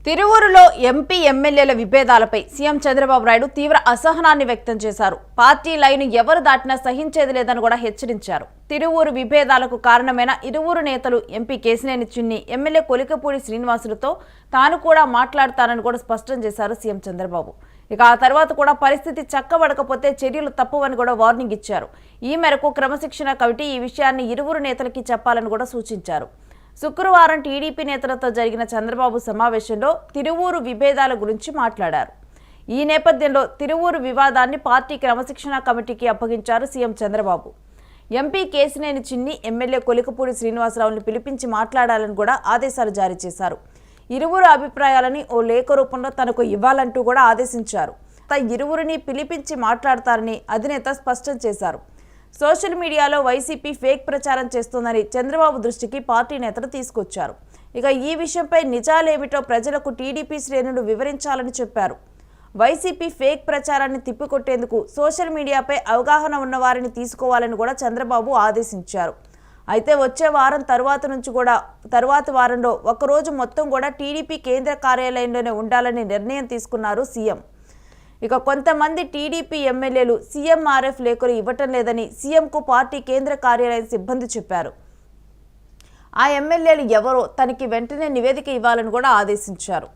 తిరువూరులో MP ఎమ్మెల్యేల విభేదాలపై CM Chandrababu Naidu తీవ్ర అసహనాన్ని వ్యక్తం చేశారు. పార్టీ లైన్ ఎవరు దాటినా సహించేది లేదని కూడా హెచ్చరించారు. తిరువూరు విభేదాలకు కారణమైన ఇరువురు నేతలు ఎంపీ కేశినేని చిన్ని, ఎమ్మెల్యే కొలికపూడి శ్రీనివాసులతో తాను కూడా మాట్లాడతానని కూడా స్పష్టం చేశారు సీఎం చంద్రబాబు. ఇక ఆ తర్వాత కూడా పరిస్థితి చక్కబడకపోతే చర్యలు తప్పవని కూడా వార్నింగ్ ఇచ్చారు. ఈ మేరకు క్రమశిక్షణ కమిటీ ఈ విషయాన్ని ఇరువురు నేతలకి చెప్పాలని కూడా సూచించారు. శుక్రవారం టీడీపీ నేతలతో జరిగిన చంద్రబాబు సమావేశంలో తిరువూరు విభేదాల గురించి మాట్లాడారు. ఈ నేపథ్యంలో తిరువూరు వివాదాన్ని పార్టీ క్రమశిక్షణ కమిటీకి అప్పగించారు సీఎం చంద్రబాబు. ఎంపీ కేశినేని చిన్ని, ఎమ్మెల్యే కొలికపూడి శ్రీనివాసరావుని పిలిపించి మాట్లాడాలని కూడా ఆదేశాలు జారీ చేశారు. ఇరువురు అభిప్రాయాలని ఓ లేఖ రూపంలో తనకు ఇవ్వాలంటూ కూడా ఆదేశించారు. ఇరువురిని పిలిపించి మాట్లాడతారని అధినేత స్పష్టం చేశారు. సోషల్ మీడియాలో వైసీపీ ఫేక్ ప్రచారం చేస్తోందని చంద్రబాబు దృష్టికి పార్టీ నేతలు తీసుకొచ్చారు. ఇక ఈ విషయంపై నిజాలేమిటో ప్రజలకు టీడీపీ శ్రేణులు వివరించాలని చెప్పారు. వైసీపీ ఫేక్ ప్రచారాన్ని తిప్పికొట్టేందుకు సోషల్ మీడియాపై అవగాహన ఉన్న వారిని తీసుకోవాలని కూడా చంద్రబాబు ఆదేశించారు. అయితే వచ్చే వారం తరువాత వారంలో ఒకరోజు మొత్తం కూడా టీడీపీ కేంద్ర కార్యాలయంలోనే ఉండాలని నిర్ణయం తీసుకున్నారు సీఎం. ఇక కొంతమంది టీడీపీ ఎమ్మెల్యేలు సీఎంఆర్ఎఫ్ లేఖలు ఇవ్వటం లేదని సీఎంకు పార్టీ కేంద్ర కార్యాలయం సిబ్బంది చెప్పారు. ఆ ఎమ్మెల్యేలు ఎవరో తనకి వెంటనే నివేదిక ఇవ్వాలని కూడా ఆదేశించారు.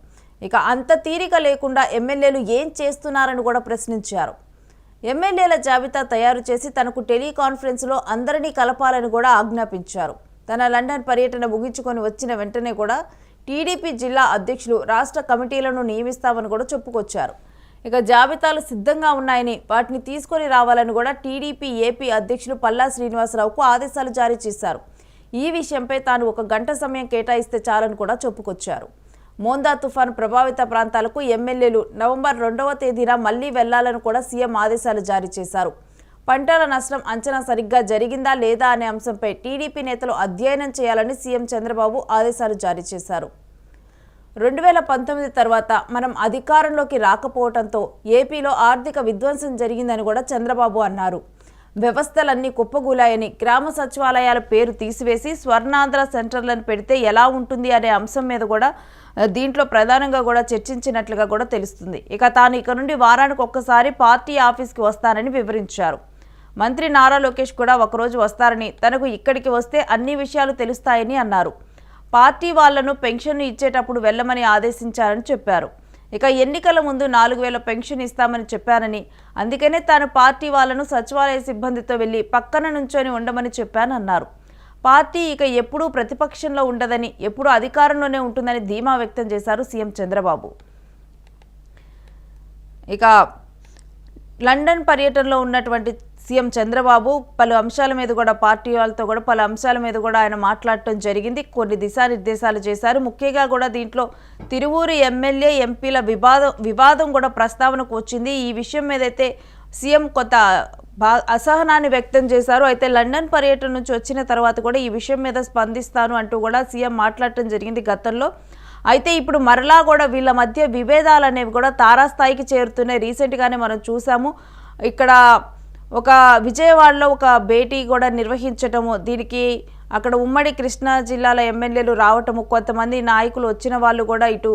ఇక అంత తీరిక లేకుండా ఎమ్మెల్యేలు ఏం చేస్తున్నారని కూడా ప్రశ్నించారు. ఎమ్మెల్యేల జాబితా తయారు చేసి తనకు టెలికాన్ఫరెన్స్లో అందరినీ కలపాలని కూడా ఆజ్ఞాపించారు. తన లండన్ పర్యటన ముగించుకొని వచ్చిన వెంటనే కూడా టీడీపీ జిల్లా అధ్యక్షులు రాష్ట్ర కమిటీలను నియమిస్తామని కూడా చెప్పుకొచ్చారు. ఇక జాబితాలు సిద్ధంగా ఉన్నాయని వాటిని తీసుకొని రావాలని కూడా టీడీపీ ఏపీ అధ్యక్షులు పల్లా శ్రీనివాసరావుకు ఆదేశాలు జారీ చేశారు. ఈ విషయంపై తాను 1 గంట సమయం కేటాయిస్తే చాలని కూడా చెప్పుకొచ్చారు. మోందా తుఫాను ప్రభావిత ప్రాంతాలకు ఎమ్మెల్యేలు నవంబర్ 2వ తేదీన మళ్లీ వెళ్లాలని కూడా సీఎం ఆదేశాలు జారీ చేశారు. పంటల నష్టం అంచనా సరిగ్గా జరిగిందా లేదా అనే అంశంపై టీడీపీ నేతలు అధ్యయనం చేయాలని సీఎం చంద్రబాబు ఆదేశాలు జారీ చేశారు. 2019 తర్వాత మనం అధికారంలోకి రాకపోవడంతో ఏపీలో ఆర్థిక విధ్వంసం జరిగిందని కూడా చంద్రబాబు అన్నారు. వ్యవస్థలన్నీ కుప్పగూలాయని, గ్రామ సచివాలయాల పేరు తీసివేసి స్వర్ణాంధ్ర సెంటర్లను పెడితే ఎలా ఉంటుంది అనే అంశం మీద కూడా దీంట్లో ప్రధానంగా కూడా చర్చించినట్లుగా కూడా తెలుస్తుంది. తాను ఇక నుండి వారానికి ఒక్కసారి పార్టీ ఆఫీస్కి వస్తానని వివరించారు. మంత్రి నారా లోకేష్ కూడా ఒకరోజు వస్తారని, తనకు ఇక్కడికి వస్తే అన్ని విషయాలు తెలుస్తాయని అన్నారు. పార్టీ వాళ్లను పెన్షన్ ఇచ్చేటప్పుడు వెళ్లమని ఆదేశించారని చెప్పారు. ఎన్నికల ముందు 4000 పెన్షన్ ఇస్తామని చెప్పానని, అందుకనే తాను పార్టీ వాళ్లను సచివాలయ సిబ్బందితో వెళ్లి పక్కన నుంచొని ఉండమని చెప్పానన్నారు. పార్టీ ఎప్పుడూ ప్రతిపక్షంలో ఉండదని, ఎప్పుడూ అధికారంలోనే ఉంటుందని ధీమా వ్యక్తం చేశారు సీఎం చంద్రబాబు. లండన్ పర్యటనలో ఉన్నటువంటి సీఎం చంద్రబాబు పలు అంశాల మీద కూడా పార్టీ వాళ్ళతో కూడా పలు అంశాల మీద కూడా ఆయన మాట్లాడటం జరిగింది. కొన్ని దిశానిర్దేశాలు చేశారు. ముఖ్యంగా కూడా దీంట్లో తిరువూరు ఎమ్మెల్యే ఎంపీల వివాదం కూడా ప్రస్తావనకు వచ్చింది. ఈ విషయం మీదైతే సీఎం కొంత అసహనాన్ని వ్యక్తం చేశారు. లండన్ పర్యటన నుంచి వచ్చిన తర్వాత కూడా ఈ విషయం మీద స్పందిస్తాను అంటూ కూడా సీఎం మాట్లాడటం జరిగింది గతంలో. ఇప్పుడు మరలా కూడా వీళ్ళ మధ్య విభేదాలు అనేవి కూడా తారాస్థాయికి చేరుతున్నాయి. రీసెంట్గానే మనం చూసాము. ఇక్కడ ఒక విజయవాడలో ఒక భేటీ కూడా నిర్వహించటము, దీనికి అక్కడ ఉమ్మడి కృష్ణా జిల్లాల ఎమ్మెల్యేలు రావటము, కొంతమంది నాయకులు వచ్చిన వాళ్ళు కూడా ఇటు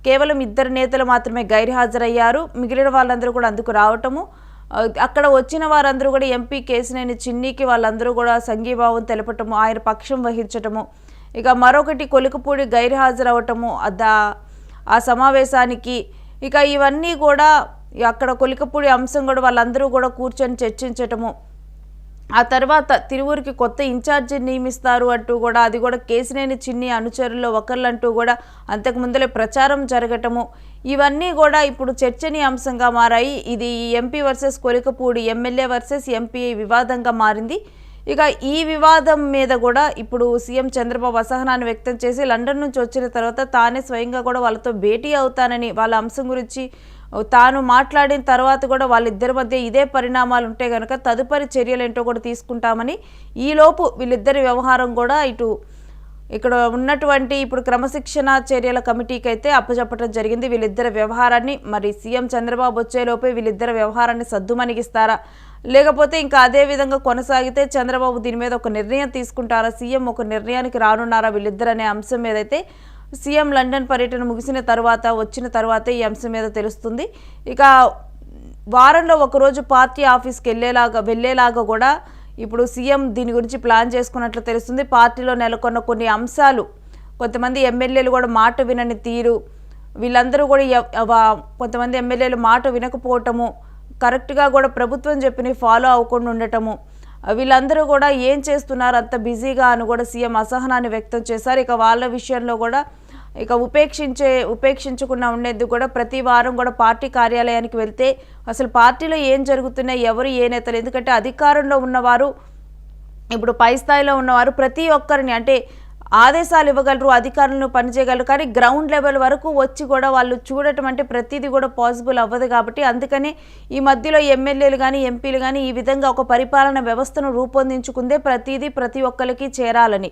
కేవలం 2 నేతలు మాత్రమే గైర్హాజరయ్యారు. మిగిలిన వాళ్ళందరూ కూడా అందుకు రావటము, అక్కడ వచ్చిన వారందరూ కూడా ఎంపీ కేశినేని చిన్నికి వాళ్ళందరూ కూడా సంఘీభావం తెలపటము, ఆయన పక్షం వహించటము, మరొకటి కొలికపూడి గైర్హాజరవటము ఆ సమావేశానికి. ఇవన్నీ కూడా అక్కడ కొలికపూడి అంశం కూడా వాళ్ళందరూ కూడా కూర్చొని చర్చించటము, ఆ తర్వాత తిరువూరుకి కొత్త ఇన్ఛార్జిని నియమిస్తారు అంటూ కూడా అది కూడా కేశినేని చిన్ని అనుచరుల్లో ఒకళ్ళంటూ కూడా అంతకు ముందలే ప్రచారం జరగటము, ఇవన్నీ కూడా ఇప్పుడు చర్చనీయాంశంగా మారాయి. ఇది MP versus Kolikapudi, MLA versus MP వివాదంగా మారింది. ఈ వివాదం మీద కూడా ఇప్పుడు సీఎం చంద్రబాబు అసహనాన్ని వ్యక్తం చేసి లండన్ నుంచి వచ్చిన తర్వాత తానే స్వయంగా కూడా వాళ్ళతో భేటీ అవుతానని, వాళ్ళ అంశం గురించి తాను మాట్లాడిన తర్వాత కూడా వాళ్ళిద్దరి మధ్య ఇదే పరిణామాలు ఉంటే కనుక తదుపరి చర్యలు ఏంటో కూడా తీసుకుంటామని, ఈలోపు వీళ్ళిద్దరి వ్యవహారం కూడా ఇక్కడ ఉన్నటువంటి ఇప్పుడు క్రమశిక్షణ చర్యల కమిటీకి అయితే అప్పచెప్పడం జరిగింది. వీళ్ళిద్దరి వ్యవహారాన్ని మరి సీఎం చంద్రబాబు వచ్చేలోపే వీళ్ళిద్దరి వ్యవహారాన్ని సద్దుమణిగిస్తారా, లేకపోతే ఇంకా అదే విధంగా కొనసాగితే చంద్రబాబు దీని మీద ఒక నిర్ణయం తీసుకుంటారా, సీఎం ఒక నిర్ణయానికి రానున్నారా వీళ్ళిద్దరు అనే అంశం మీదైతే సీఎం లండన్ పర్యటన ముగిసిన తర్వాత వచ్చిన తర్వాతే ఈ అంశం మీద తెలుస్తుంది. ఇక వారంలో ఒకరోజు పార్టీ ఆఫీస్కి వెళ్ళేలాగా కూడా ఇప్పుడు సీఎం దీని గురించి ప్లాన్ చేసుకున్నట్లు తెలుస్తుంది. పార్టీలో నెలకొన్న కొన్ని అంశాలు, కొంతమంది ఎమ్మెల్యేలు కూడా మాట వినని తీరు, వీళ్ళందరూ కూడా కొంతమంది ఎమ్మెల్యేలు మాట వినకపోవటము, కరెక్ట్గా కూడా ప్రభుత్వం చెప్పినవి ఫాలో అవ్వకుండా ఉండటము, వీళ్ళందరూ కూడా ఏం చేస్తున్నారు అంత బిజీగా అని కూడా సీఎం అసహనాన్ని వ్యక్తం చేశారు. ఇక వాళ్ళ విషయంలో కూడా ఇక ఉపేక్షించకుండా ఉండేందుకు కూడా ప్రతి వారం కూడా పార్టీ కార్యాలయానికి వెళ్తే అసలు పార్టీలో ఏం జరుగుతున్నాయి, ఎవరు ఏ నేతలు, ఎందుకంటే అధికారంలో ఉన్నవారు, ఇప్పుడు పై స్థాయిలో ఉన్నవారు ప్రతి ఒక్కరిని అంటే ఆదేశాలు ఇవ్వగలరు, అధికారులను పనిచేయగలరు, కానీ గ్రౌండ్ లెవెల్ వరకు వచ్చి కూడా వాళ్ళు చూడటం అంటే ప్రతిదీ కూడా పాసిబుల్ అవ్వదు. కాబట్టి అందుకని ఈ మధ్యలో ఎమ్మెల్యేలు కానీ ఎంపీలు కానీ ఈ విధంగా ఒక పరిపాలన వ్యవస్థను రూపొందించుకుందే ప్రతి ఒక్కరికి చేరాలని.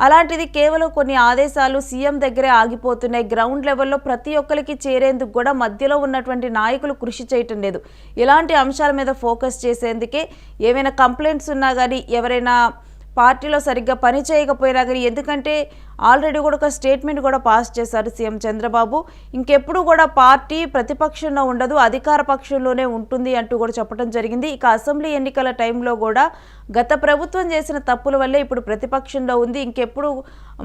అలాంటిది కేవలం కొన్ని ఆదేశాలు సీఎం దగ్గరే ఆగిపోతున్నాయి. గ్రౌండ్ లెవెల్లో ప్రతి ఒక్కరికి చేరేందుకు కూడా మధ్యలో ఉన్నటువంటి నాయకులు కృషి చేయటం లేదు. ఇలాంటి అంశాల మీద ఫోకస్ చేసేందుకే ఏమైనా కంప్లైంట్స్ ఉన్నా కానీ, ఎవరైనా పార్టీలో సరిగ్గా పని చేయకపోయినా కానీ, ఎందుకంటే ఆల్రెడీ కూడా ఒక స్టేట్మెంట్ కూడా పాస్ చేశారు సీఎం చంద్రబాబు, ఇంకెప్పుడు కూడా పార్టీ ప్రతిపక్షంలో ఉండదు, అధికార పక్షంలోనే ఉంటుంది అంటూ కూడా చెప్పడం జరిగింది. ఇక అసెంబ్లీ ఎన్నికల టైంలో కూడా గత ప్రభుత్వం చేసిన తప్పుల వల్లే ఇప్పుడు ప్రతిపక్షంలో ఉంది, ఇంకెప్పుడు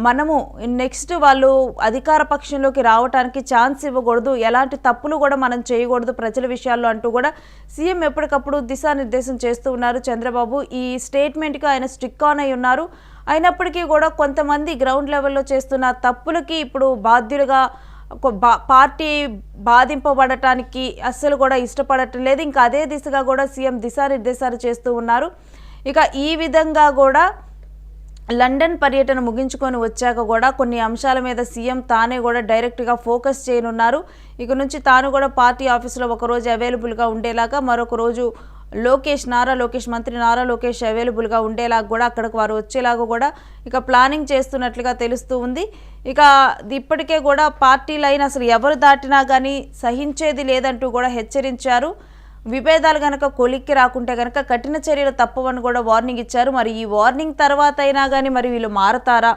మనము నెక్స్ట్ వాళ్ళు అధికార పక్షంలోకి రావడానికి ఛాన్స్ ఇవ్వకూడదు, ఎలాంటి తప్పులు కూడా మనం చేయకూడదు ప్రజల విషయాల్లో అంటూ కూడా సీఎం ఎప్పటికప్పుడు దిశానిర్దేశం చేస్తూ ఉన్నారు చంద్రబాబు. ఈ స్టేట్మెంట్కి ఆయన స్టిక్ ఆన్ అయి ఉన్నారు. అయినప్పటికీ కూడా కొంతమంది గ్రౌండ్ లెవెల్లో చేస్తున్న తప్పులకి ఇప్పుడు బాధ్యులుగా పార్టీ బాధింపబడటానికి అస్సలు కూడా ఇష్టపడటం లేదు. ఇంకా అదే దిశగా కూడా సీఎం దిశానిర్దేశాలు చేస్తూ ఉన్నారు. ఇక ఈ విధంగా కూడా లండన్ పర్యటన ముగించుకొని వచ్చాక కూడా కొన్ని అంశాల మీద సీఎం తానే కూడా డైరెక్ట్గా ఫోకస్ చేయనున్నారు. ఇక నుంచి తాను కూడా పార్టీ ఆఫీసులో ఒకరోజు అవైలబుల్గా ఉండేలాగా, మరొక రోజు మంత్రి నారా లోకేష్ అవైలబుల్గా ఉండేలాగా కూడా అక్కడికి వారు వచ్చేలాగా కూడా ఇక ప్లానింగ్ చేస్తున్నట్లుగా తెలుస్తూ ఉంది. ఇక ఇప్పటికే కూడా పార్టీ లైన్ అసలు ఎవరు దాటినా కానీ సహించేది లేదంటూ కూడా హెచ్చరించారు. విభేదాలు కనుక కొలిక్కి రాకుంటే కనుక కఠిన చర్యలు తప్పవని కూడా వార్నింగ్ ఇచ్చారు. మరి ఈ వార్నింగ్ తర్వాత అయినా కానీ మరి వీళ్ళు మారతారా,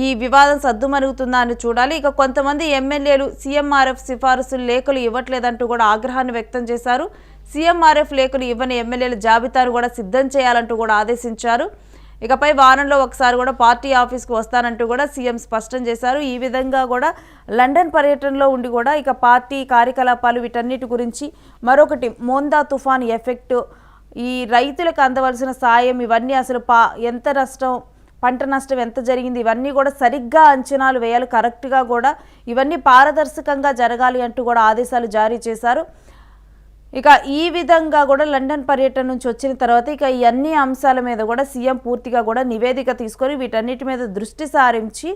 ఈ వివాదం సద్దుమరుగుతుందా అని చూడాలి. ఇక కొంతమంది ఎమ్మెల్యేలు సీఎంఆర్ఎఫ్ సిఫారసులు లేఖలు ఇవ్వట్లేదంటూ కూడా ఆగ్రహాన్ని వ్యక్తం చేశారు. సీఎంఆర్ఎఫ్ లేఖలు ఇవ్వని ఎమ్మెల్యేల జాబితాను కూడా సిద్ధం చేయాలంటూ కూడా ఆదేశించారు. ఇకపై వారంలో ఒకసారి కూడా పార్టీ ఆఫీస్కి వస్తానంటూ కూడా సీఎం స్పష్టం చేశారు. ఈ విధంగా కూడా లండన్ పర్యటనలో ఉండి కూడా ఇక పార్టీ కార్యకలాపాలు వీటన్నిటి గురించి, మరొకటి మోందా తుఫాన్ ఎఫెక్ట్, ఈ రైతులకు అందవలసిన సాయం, ఇవన్నీ అసలు ఎంత నష్టం, పంట నష్టం ఎంత జరిగింది, ఇవన్నీ కూడా సరిగ్గా అంచనాలు వేయాలి, కరెక్ట్గా కూడా ఇవన్నీ పారదర్శకంగా జరగాలి అంటూ కూడా ఆదేశాలు జారీ చేశారు. ఇక ఈ విధంగా కూడా లండన్ పర్యటన నుంచి వచ్చిన తర్వాత ఇక ఈ అన్ని అంశాల మీద కూడా సీఎం పూర్తిగా కూడా నివేదిక తీసుకొని వీటన్నిటి మీద దృష్టి సారించి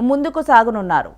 ముందుకు సాగనున్నారు.